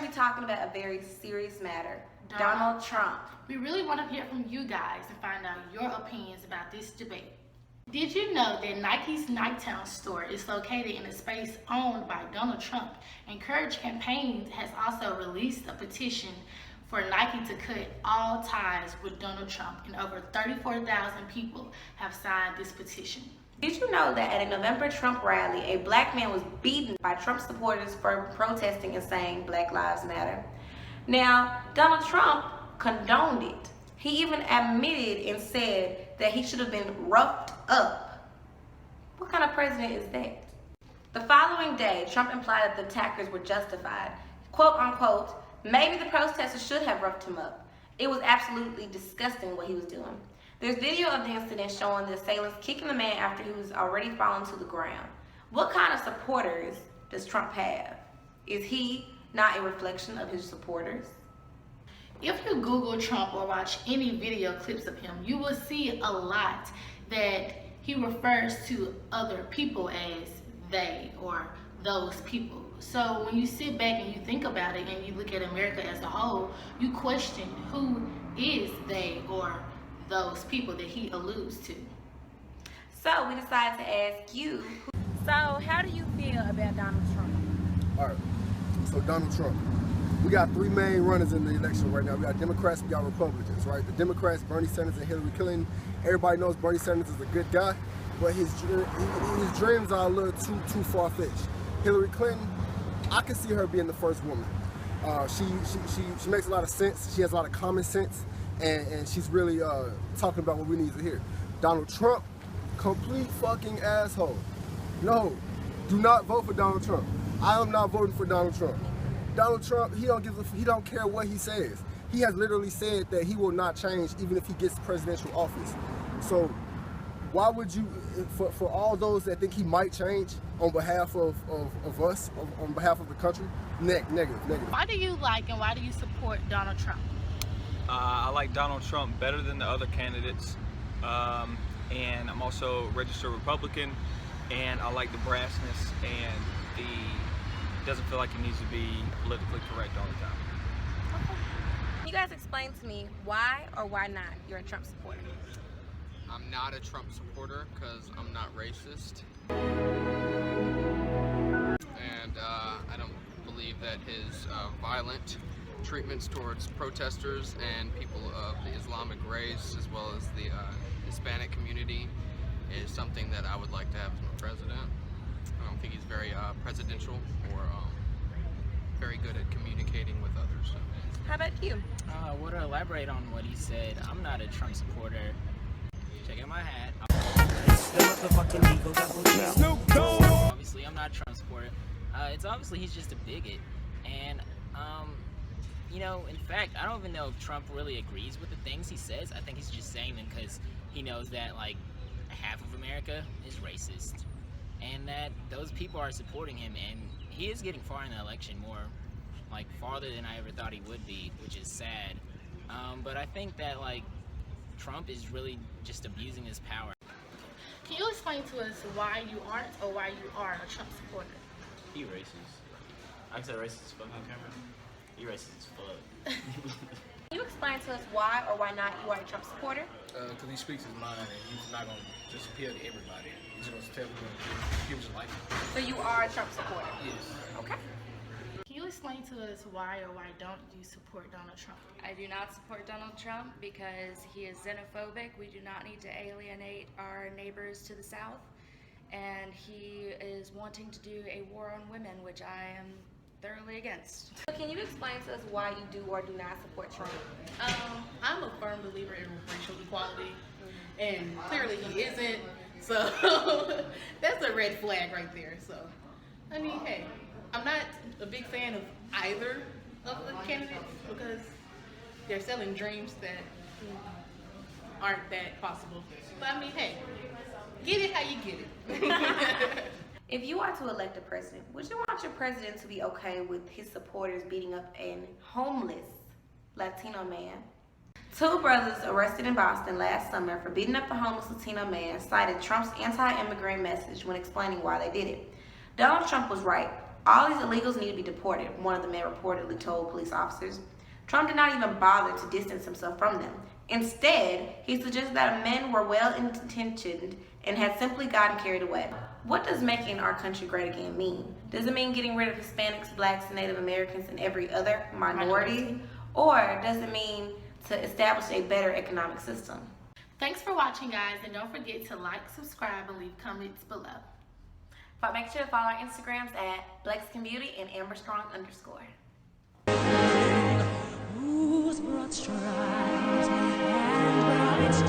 be talking about a very serious matter. Donald Trump. We really want to hear from you guys and find out your opinions about this debate. Did you know that Nike's Niketown store is located in a space owned by Donald Trump? And Courage Campaigns has also released a petition for Nike to cut all ties with Donald Trump, and over 34,000 people have signed this petition. Did you know that at a November Trump rally, a black man was beaten by Trump supporters for protesting and saying Black Lives Matter? Now, Donald Trump condoned it. He even admitted and said that he should have been roughed up. What kind of president is that? The following day, Trump implied that the attackers were justified. Quote unquote, maybe the protesters should have roughed him up. It was absolutely disgusting what he was doing. There's video of the incident showing the assailants kicking the man after he was already fallen to the ground. What kind of supporters does Trump have? Is he not a reflection of his supporters? If you Google Trump or watch any video clips of him, you will see a lot that he refers to other people as they or those people. So when you sit back and you think about it and you look at America as a whole, you question who is they or those people that he alludes to. So we decided to ask you, so how do you feel about Donald Trump? All right, so Donald Trump. We got three main runners in the election right now. We got Democrats, we got Republicans, right? The Democrats, Bernie Sanders and Hillary Clinton. Everybody knows Bernie Sanders is a good guy, but his dreams are a little too far-fetched. Hillary Clinton, I can see her being the first woman. She makes a lot of sense. She has a lot of common sense, and she's really talking about what we need to hear. Donald Trump, complete fucking asshole. No, do not vote for Donald Trump. I am not voting for Donald Trump. Donald Trump, he don't care what he says. He has literally said that he will not change even if he gets presidential office. So why would you, for all those that think he might change on behalf of us, on behalf of the country, negative. Why do you like and why do you support Donald Trump? I like Donald Trump better than the other candidates, and I'm also a registered Republican, and I like the brassness and doesn't feel like he needs to be politically correct all the time. Can you guys explain to me why or why not you're a Trump supporter? I'm not a Trump supporter because I'm not racist. And I don't believe that his violent treatments towards protesters and people of the Islamic race as well as the Hispanic community is something that I would like to have as my president. I don't think he's very presidential or very good at communicating with others. So. How about you? Well, to elaborate on what he said, I'm not a Trump supporter. Check out my hat. Obviously, I'm not a Trump supporter. It's obviously he's just a bigot. And, you know, in fact, I don't even know if Trump really agrees with the things he says. I think he's just saying them because he knows that, like, half of America is racist. And that those people are supporting him, and he is getting far in the election, more like farther than I ever thought he would be, which is sad. But I think that like Trump is really just abusing his power. Can you explain to us why you aren't or why you are a Trump supporter? He racist. I said racist as fuck on camera. He racist as fuck. Can you explain to us why or why not you are a Trump supporter? Because he speaks his mind and he's not going to just appeal to everybody. He's just going to tell people just like him. So you are a Trump supporter? Yes. Okay. Can you explain to us why or why don't you support Donald Trump? I do not support Donald Trump because he is xenophobic. We do not need to alienate our neighbors to the south. And he is wanting to do a war on women, which I am thoroughly against. So can you explain to us why you do or do not support Trump? I'm a firm believer in racial equality, and clearly he isn't, so that's a red flag right there. So, I mean, hey, I'm not a big fan of either of the candidates because they're selling dreams that aren't that possible. But I mean, hey, get it how you get it. If you are to elect a president, would you want your president to be okay with his supporters beating up a homeless Latino man? Two brothers arrested in Boston last summer for beating up a homeless Latino man cited Trump's anti-immigrant message when explaining why they did it. Donald Trump was right. All these illegals need to be deported, one of the men reportedly told police officers. Trump did not even bother to distance himself from them. Instead, he suggested that men were well-intentioned and had simply gotten carried away. What does making our country great again mean? Does it mean getting rid of Hispanics, Blacks, Native Americans, and every other minority? Or does it mean to establish a better economic system? Thanks for watching, guys, and don't forget to like, subscribe, and leave comments below. But make sure to follow our Instagrams at BlexConBeauty and AmberStrong_. Whose broad strides and broad its